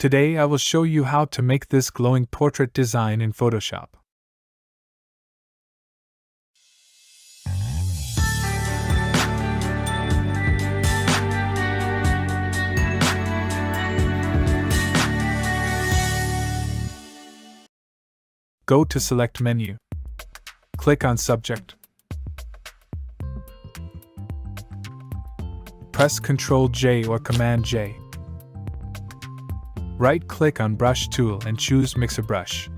Today I will show you how to make this glowing portrait design in Photoshop. Go to Select menu. Click on Subject. Press Ctrl-J or Command-J. Right-click on Brush tool and choose Mix a Brush.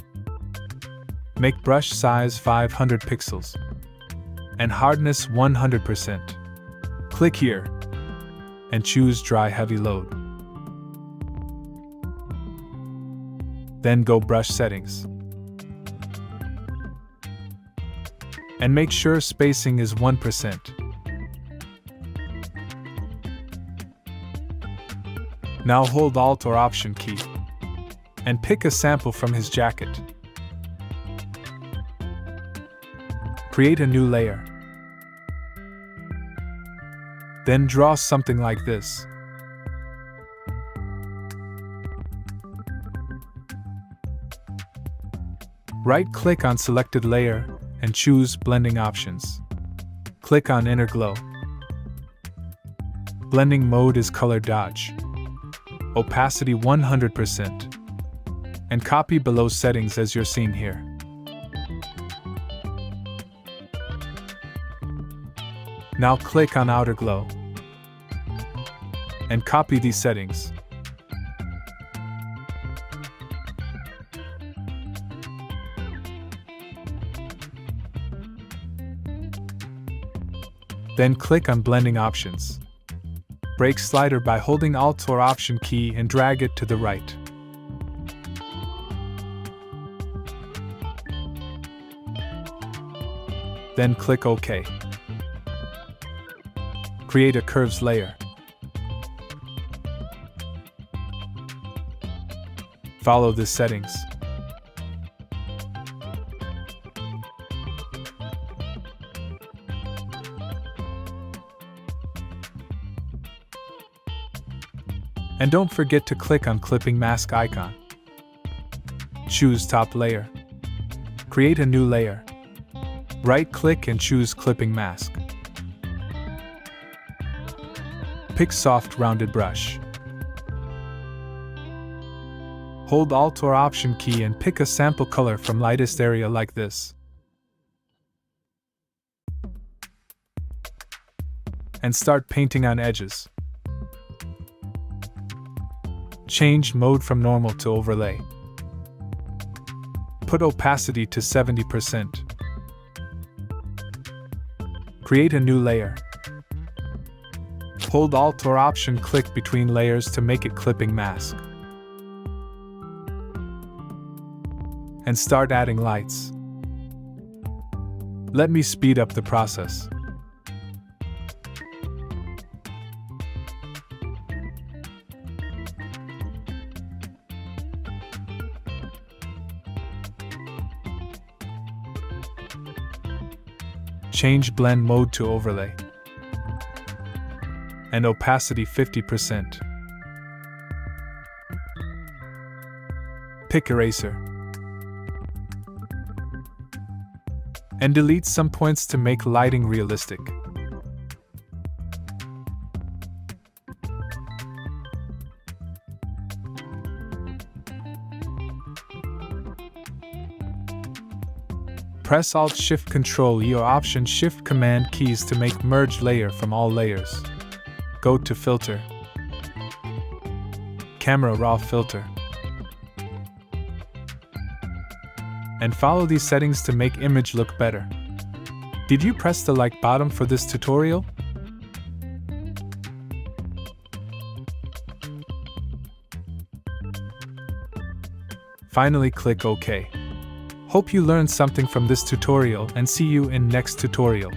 Make brush size 500 pixels and hardness 100%. Click here and choose Dry Heavy Load. Then go Brush Settings. And make sure spacing is 1%. Now hold Alt or Option key and pick a sample from his jacket. Create a new layer. Then draw something like this. Right-click on selected layer and choose Blending Options. Click on Inner Glow. Blending mode is Color Dodge. Opacity 100%. And copy below settings as you're seeing here. Now click on Outer Glow and copy these settings. Then click on Blending Options. Break slider by holding Alt or Option key and drag it to the right. Then click OK. Create a curves layer. Follow the settings. And don't forget to click on Clipping Mask icon. Choose Top Layer. Create a new layer. Right-click and choose Clipping Mask. Pick Soft Rounded Brush. Hold Alt or Option key and pick a sample color from lightest area like this. And start painting on edges. Change mode from normal to overlay. Put opacity to 70%. Create a new layer. Hold Alt or Option click between layers to make it Clipping Mask. And start adding lights. Let me speed up the process. Change blend mode to overlay and opacity 50%. Pick eraser and delete some points to make lighting realistic. Press Alt-Shift-Control-E or Option-Shift-Command keys to make merge layer from all layers. Go to Filter, Camera Raw Filter, and follow these settings to make image look better. Did you press the like button for this tutorial? Finally, click OK. Hope you learned something from this tutorial and see you in next tutorial.